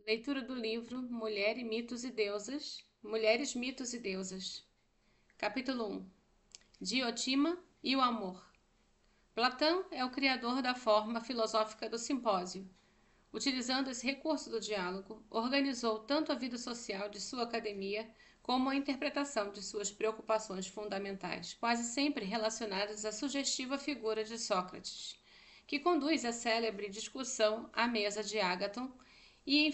Leitura do livro Mulheres, Mitos e Deusas. Capítulo 1. Diotima e o amor. Platão é o criador da forma filosófica do simpósio. Utilizando esse recurso do diálogo, organizou tanto a vida social de sua academia como a interpretação de suas preocupações fundamentais, quase sempre relacionadas à sugestiva figura de Sócrates, que conduz a célebre discussão à mesa de Ágaton e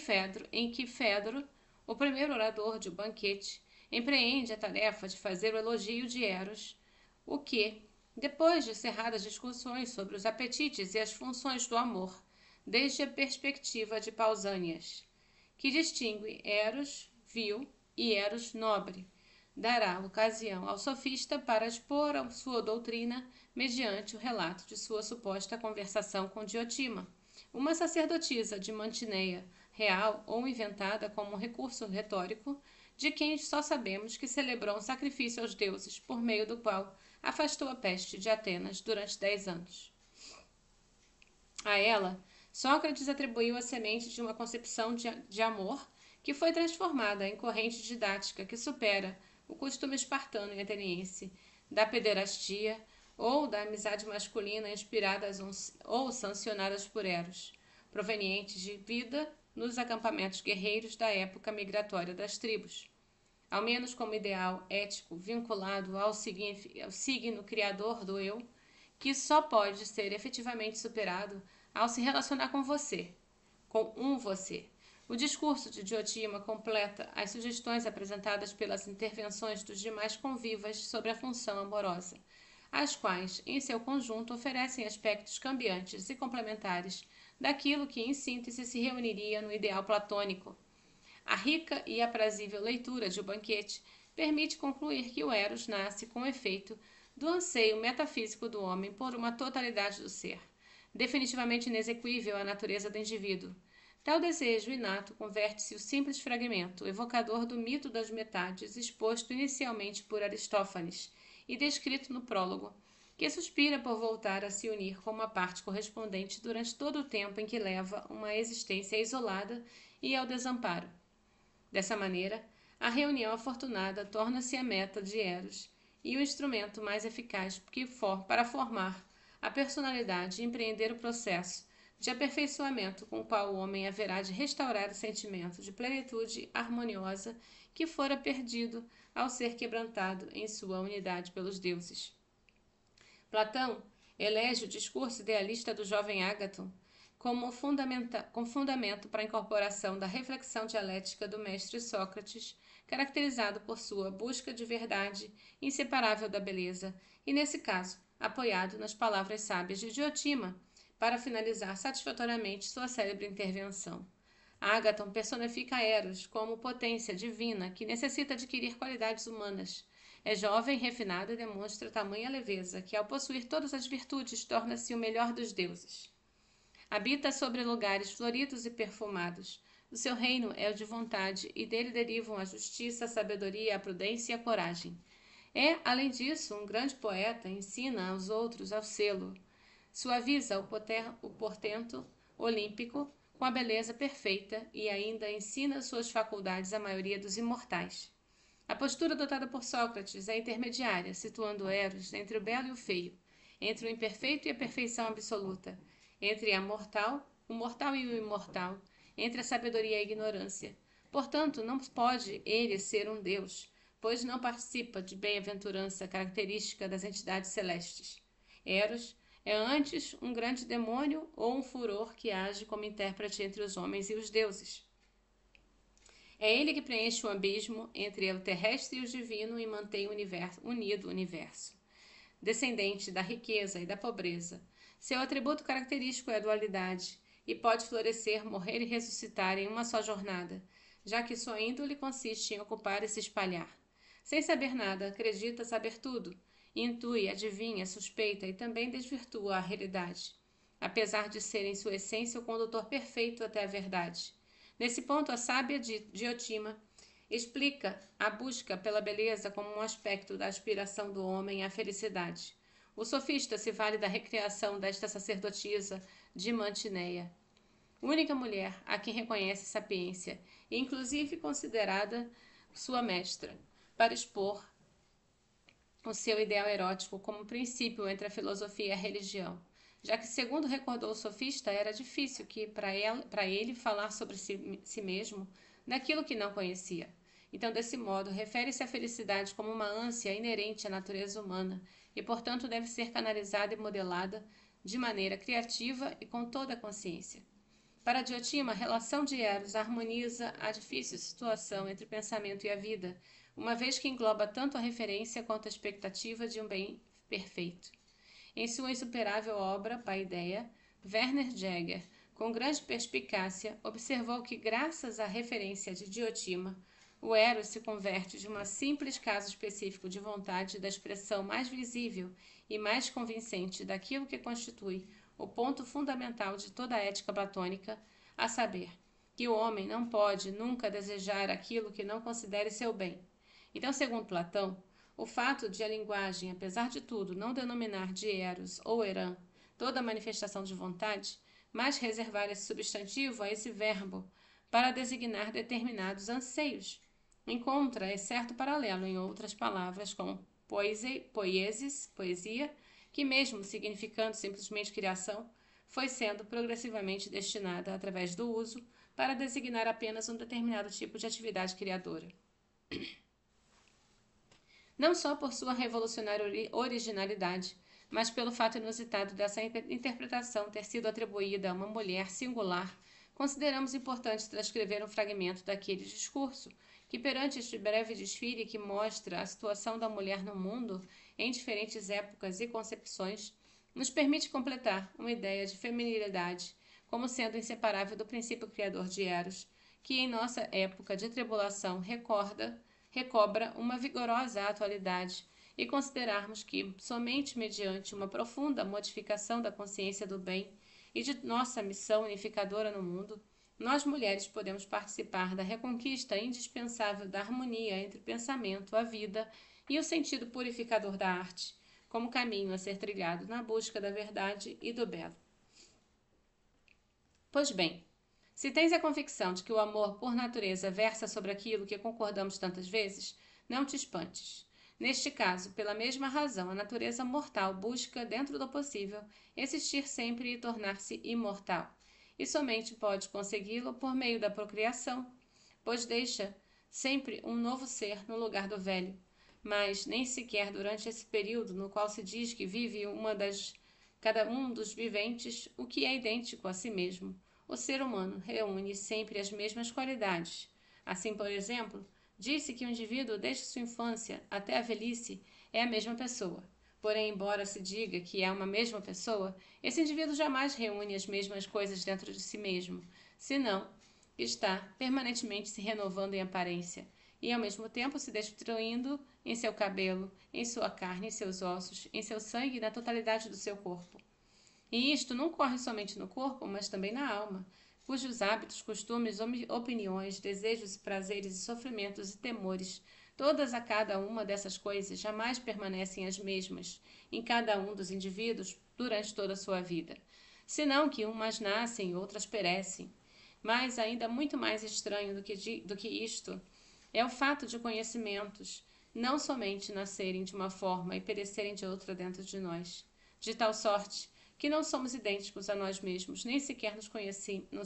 em que Fedro, o primeiro orador de um banquete, empreende a tarefa de fazer o elogio de Eros, o que, depois de cerradas discussões sobre os apetites e as funções do amor, desde a perspectiva de Pausânias, que distingue Eros vil e Eros nobre, dará ocasião ao sofista para expor a sua doutrina mediante o relato de sua suposta conversação com Diotima, uma sacerdotisa de Mantineia, real ou inventada como um recurso retórico, de quem só sabemos que celebrou um sacrifício aos deuses, por meio do qual afastou a peste de Atenas durante 10 anos. A ela, Sócrates atribuiu a semente de uma concepção de amor que foi transformada em corrente didática que supera o costume espartano e ateniense da pederastia ou da amizade masculina inspiradas ou sancionadas por Eros, provenientes de vida nos acampamentos guerreiros da época migratória das tribos, ao menos como ideal ético vinculado ao signo criador do eu, que só pode ser efetivamente superado ao se relacionar com você, com um você. O discurso de Diotima completa as sugestões apresentadas pelas intervenções dos demais convivas sobre a função amorosa, as quais, em seu conjunto, oferecem aspectos cambiantes e complementares daquilo que, em síntese, se reuniria no ideal platônico. A rica e aprazível leitura de O Banquete permite concluir que o Eros nasce com efeito do anseio metafísico do homem por uma totalidade do ser, definitivamente inexequível à natureza do indivíduo. Tal desejo inato converte-se o simples fragmento, evocador do mito das metades, exposto inicialmente por Aristófanes e descrito no prólogo, que suspira por voltar a se unir com uma parte correspondente durante todo o tempo em que leva uma existência isolada e ao desamparo. Dessa maneira, a reunião afortunada torna-se a meta de Eros e o instrumento mais eficaz para formar a personalidade e empreender o processo de aperfeiçoamento com o qual o homem haverá de restaurar o sentimento de plenitude harmoniosa que fora perdido ao ser quebrantado em sua unidade pelos deuses. Platão elege o discurso idealista do jovem Ágaton como fundamento para a incorporação da reflexão dialética do mestre Sócrates, caracterizado por sua busca de verdade inseparável da beleza, e nesse caso, apoiado nas palavras sábias de Diotima, para finalizar satisfatoriamente sua célebre intervenção. Ágaton personifica Eros como potência divina que necessita adquirir qualidades humanas. É jovem, refinado e demonstra tamanha leveza que, ao possuir todas as virtudes, torna-se o melhor dos deuses. Habita sobre lugares floridos e perfumados. O seu reino é o de vontade e dele derivam a justiça, a sabedoria, a prudência e a coragem. É, além disso, um grande poeta, ensina aos outros ao sê-lo. Suaviza o portento olímpico com a beleza perfeita e ainda ensina suas faculdades à maioria dos imortais. A postura adotada por Sócrates é intermediária, situando Eros entre o belo e o feio, entre o imperfeito e a perfeição absoluta, entre o mortal e o imortal, entre a sabedoria e a ignorância. Portanto, não pode ele ser um deus, pois não participa de bem-aventurança característica das entidades celestes. Eros é antes um grande demônio ou um furor que age como intérprete entre os homens e os deuses. É ele que preenche o abismo entre o terrestre e o divino e mantém unido o universo. Descendente da riqueza e da pobreza, seu atributo característico é a dualidade, e pode florescer, morrer e ressuscitar em uma só jornada, já que sua índole consiste em ocupar e se espalhar. Sem saber nada, acredita saber tudo, intui, adivinha, suspeita e também desvirtua a realidade, apesar de ser em sua essência o condutor perfeito até a verdade. Nesse ponto, a sábia Diotima explica a busca pela beleza como um aspecto da aspiração do homem à felicidade. O sofista se vale da recriação desta sacerdotisa de Mantineia. única mulher a quem reconhece sapiência, e inclusive considerada sua mestra, para expor o seu ideal erótico como princípio entre a filosofia e a religião, já que, segundo recordou o sofista, era difícil que para ele falar sobre si mesmo daquilo que não conhecia. Então, desse modo, refere-se à felicidade como uma ânsia inerente à natureza humana e, portanto, deve ser canalizada e modelada de maneira criativa e com toda a consciência. Para Diotima, a relação de Eros harmoniza a difícil situação entre o pensamento e a vida, uma vez que engloba tanto a referência quanto a expectativa de um bem perfeito. Em sua insuperável obra, Paideia, Werner Jäger, com grande perspicácia, observou que, graças à referência de Diotima, o Eros se converte de um simples caso específico de vontade da expressão mais visível e mais convincente daquilo que constitui o ponto fundamental de toda a ética platônica, a saber, que o homem não pode nunca desejar aquilo que não considere seu bem. Então, segundo Platão, o fato de a linguagem, apesar de tudo, não denominar de Eros ou Eran toda manifestação de vontade, mas reservar esse substantivo a esse verbo para designar determinados anseios, encontra certo paralelo em outras palavras como poiesis, poesia, que mesmo significando simplesmente criação, foi sendo progressivamente destinada, através do uso, para designar apenas um determinado tipo de atividade criadora. Não só por sua revolucionária originalidade, mas pelo fato inusitado dessa interpretação ter sido atribuída a uma mulher singular, consideramos importante transcrever um fragmento daquele discurso, que perante este breve desfile que mostra a situação da mulher no mundo em diferentes épocas e concepções, nos permite completar uma ideia de feminilidade como sendo inseparável do princípio criador de Eros, que em nossa época de tribulação recobra uma vigorosa atualidade, e considerarmos que, somente mediante uma profunda modificação da consciência do bem e de nossa missão unificadora no mundo, nós mulheres podemos participar da reconquista indispensável da harmonia entre o pensamento, a vida e o sentido purificador da arte, como caminho a ser trilhado na busca da verdade e do belo. Pois bem, se tens a convicção de que o amor por natureza versa sobre aquilo que concordamos tantas vezes, não te espantes. Neste caso, pela mesma razão, a natureza mortal busca, dentro do possível, existir sempre e tornar-se imortal, e somente pode consegui-lo por meio da procriação, pois deixa sempre um novo ser no lugar do velho, mas nem sequer durante esse período no qual se diz que vive cada um dos viventes, o que é idêntico a si mesmo. O ser humano reúne sempre as mesmas qualidades. Assim, por exemplo, disse que o indivíduo desde sua infância até a velhice é a mesma pessoa. Porém, embora se diga que é uma mesma pessoa, esse indivíduo jamais reúne as mesmas coisas dentro de si mesmo, senão está permanentemente se renovando em aparência e ao mesmo tempo se destruindo em seu cabelo, em sua carne, em seus ossos, em seu sangue e na totalidade do seu corpo. E isto não ocorre somente no corpo, mas também na alma, cujos hábitos, costumes, opiniões, desejos, prazeres e sofrimentos e temores, todas a cada uma dessas coisas jamais permanecem as mesmas em cada um dos indivíduos durante toda a sua vida, senão que umas nascem e outras perecem. Mas ainda muito mais estranho do que isto é o fato de conhecimentos não somente nascerem de uma forma e perecerem de outra dentro de nós, de tal sorte que não somos idênticos a nós mesmos, nem sequer nos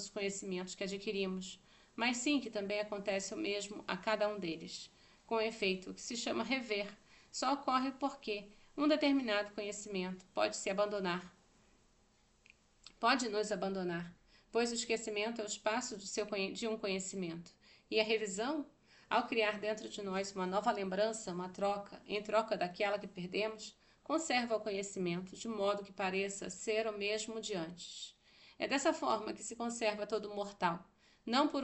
conhecimentos que adquirimos, mas sim que também acontece o mesmo a cada um deles. Com efeito, o que se chama rever só ocorre porque um determinado conhecimento pode nos abandonar, pois o esquecimento é o espaço de um conhecimento, e a revisão, ao criar dentro de nós uma nova lembrança, uma troca, em troca daquela que perdemos, conserva o conhecimento, de modo que pareça ser o mesmo de antes. É dessa forma que se conserva todo mortal, não por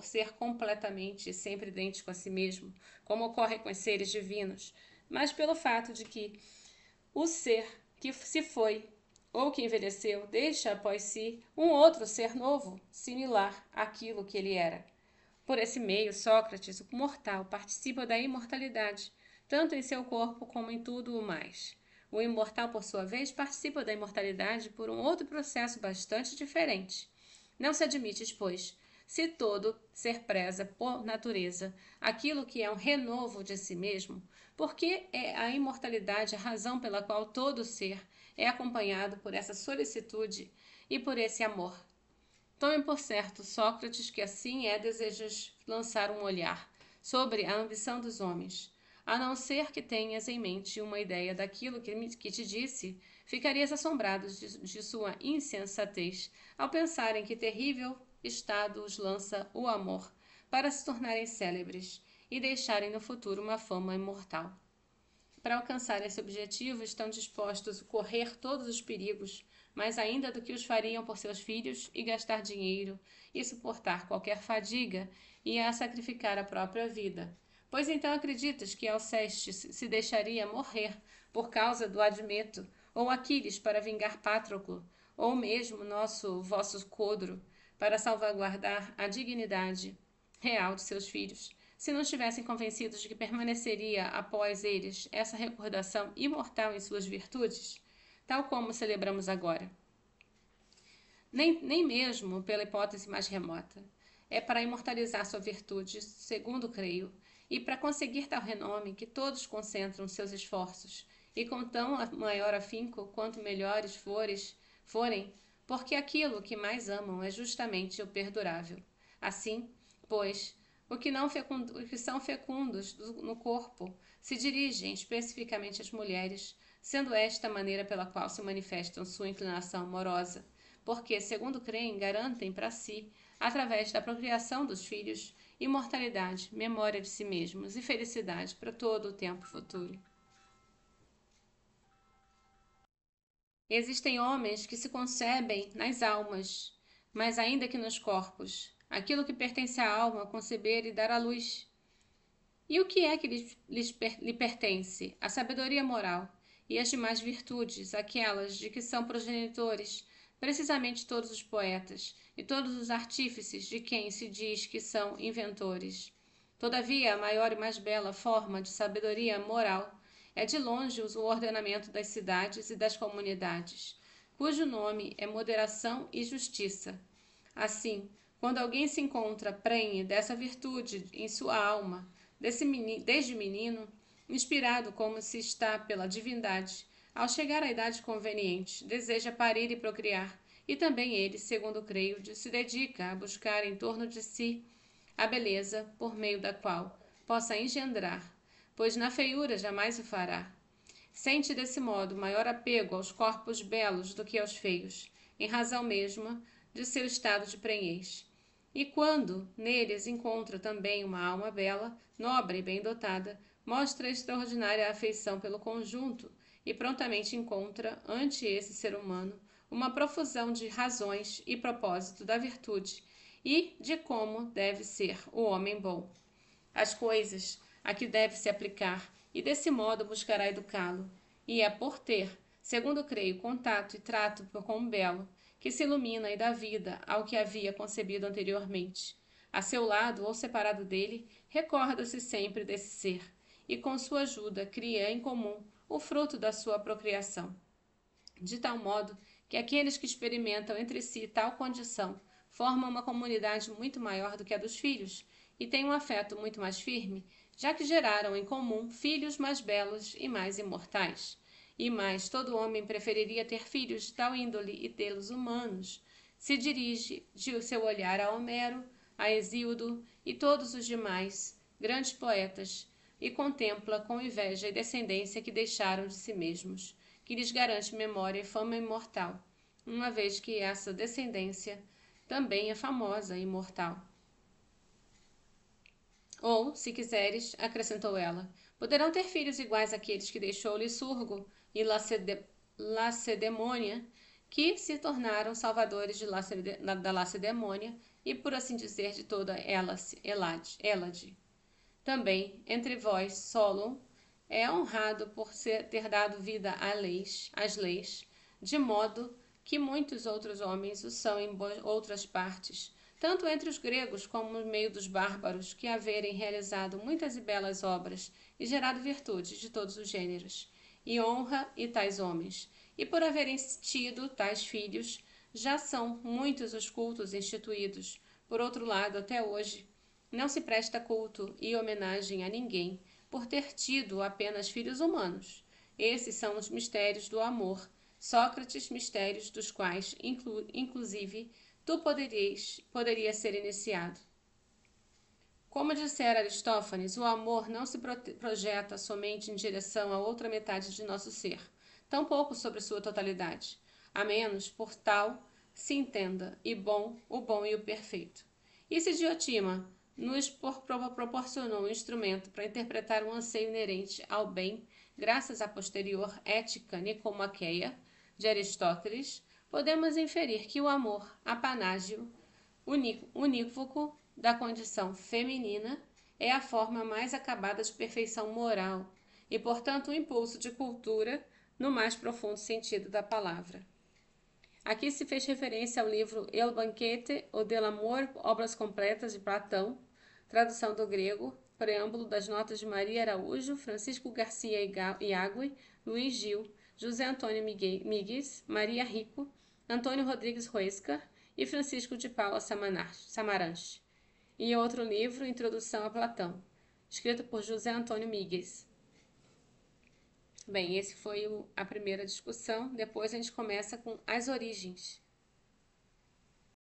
ser completamente sempre idêntico a si mesmo, como ocorre com os seres divinos, mas pelo fato de que o ser que se foi ou que envelheceu deixa após si um outro ser novo, similar àquilo que ele era. Por esse meio, Sócrates, o mortal, participa da imortalidade, tanto em seu corpo como em tudo o mais. O imortal, por sua vez, participa da imortalidade por um outro processo bastante diferente. Não se admite, pois, se todo ser preza por natureza aquilo que é um renovo de si mesmo, porque é a imortalidade a razão pela qual todo ser é acompanhado por essa solicitude e por esse amor. Tome por certo, Sócrates, que assim desejas lançar um olhar sobre a ambição dos homens. A não ser que tenhas em mente uma ideia daquilo que te disse, ficarias assombrado de sua insensatez ao pensar em que terrível estado os lança o amor para se tornarem célebres e deixarem no futuro uma fama imortal. Para alcançar esse objetivo, estão dispostos a correr todos os perigos, mais ainda do que os fariam por seus filhos, e gastar dinheiro, e suportar qualquer fadiga, e a sacrificar a própria vida. Pois então acreditas que Alcestes se deixaria morrer por causa do Admeto, ou Aquiles para vingar Patroclo, ou mesmo vosso Codro, para salvaguardar a dignidade real de seus filhos, se não estivessem convencidos de que permaneceria após eles essa recordação imortal em suas virtudes, tal como celebramos agora. Nem mesmo pela hipótese mais remota. É para imortalizar sua virtude, segundo creio, e para conseguir tal renome que todos concentram seus esforços, e com tão maior afinco quanto melhores forem, porque aquilo que mais amam é justamente o perdurável. Assim, pois, o que são fecundos no corpo se dirigem especificamente às mulheres, sendo esta a maneira pela qual se manifestam sua inclinação amorosa, porque, segundo creem, garantem para si, através da procriação dos filhos, imortalidade, memória de si mesmos e felicidade para todo o tempo futuro. Existem homens que se concebem nas almas, mas ainda que nos corpos, aquilo que pertence à alma conceber e dar à luz. E o que é que lhe pertence? A sabedoria moral e as demais virtudes, aquelas de que são progenitores, precisamente todos os poetas e todos os artífices de quem se diz que são inventores. Todavia, a maior e mais bela forma de sabedoria moral é de longe o ordenamento das cidades e das comunidades, cujo nome é moderação e justiça. Assim, quando alguém se encontra prenhe dessa virtude em sua alma, desde menino, inspirado como se está pela divindade, ao chegar à idade conveniente, deseja parir e procriar, e também ele, segundo creio, se dedica a buscar em torno de si a beleza por meio da qual possa engendrar, pois na feiura jamais o fará. Sente desse modo maior apego aos corpos belos do que aos feios, em razão mesma de seu estado de prenhez. E quando neles encontra também uma alma bela, nobre e bem dotada, mostra extraordinária afeição pelo conjunto e prontamente encontra, ante esse ser humano, uma profusão de razões e propósito da virtude e de como deve ser o homem bom. As coisas a que deve se aplicar, e desse modo buscará educá-lo, e é por ter, segundo creio, contato e trato com o belo, que se ilumina e dá vida ao que havia concebido anteriormente. A seu lado ou separado dele, recorda-se sempre desse ser, e com sua ajuda cria em comum o fruto da sua procriação. De tal modo que aqueles que experimentam entre si tal condição formam uma comunidade muito maior do que a dos filhos, e têm um afeto muito mais firme, já que geraram em comum filhos mais belos e mais imortais. E mais, todo homem preferiria ter filhos de tal índole e tê-los humanos. Se dirige de seu olhar a Homero, a Hesíodo e todos os demais grandes poetas, e contempla com inveja e descendência que deixaram de si mesmos, que lhes garante memória e fama imortal, uma vez que essa descendência também é famosa e imortal. Ou, se quiseres, acrescentou ela, poderão ter filhos iguais àqueles que deixou Licurgo e Lacedemônia, que se tornaram salvadores da Lacedemônia e, por assim dizer, de toda Hélade. Também, entre vós, Solon é honrado por ter dado vida às leis, de modo que muitos outros homens o são em outras partes, tanto entre os gregos como no meio dos bárbaros, que haverem realizado muitas e belas obras e gerado virtudes de todos os gêneros, e honra e tais homens, e por haverem tido tais filhos, Já são muitos os cultos instituídos. Por outro lado, até hoje, não se presta culto e homenagem a ninguém por ter tido apenas filhos humanos. Esses são os mistérios do amor, Sócrates, mistérios dos quais, inclusive, tu poderias ser iniciado. Como dissera Aristófanes, o amor não se projeta somente em direção à outra metade de nosso ser, tampouco sobre sua totalidade, a menos, por tal, se entenda, o bom e o perfeito. E se Diotima nos proporcionou um instrumento para interpretar um anseio inerente ao bem, graças à posterior ética nicomaqueia de Aristóteles, podemos inferir que o amor, apanágio unívoco da condição feminina, é a forma mais acabada de perfeição moral e, portanto, um impulso de cultura no mais profundo sentido da palavra. Aqui se fez referência ao livro El Banquete ou del Amor, Obras Completas de Platão, tradução do grego, preâmbulo das notas de Maria Araújo, Francisco Garcia Iagüe, Luiz Gil, José Antônio Migues, Maria Rico, Antônio Rodrigues Huescar e Francisco de Paula Samaranch. E outro livro, Introdução a Platão, escrito por José Antônio Migues. Bem, esse foi a primeira discussão. Depois a gente começa com as origens.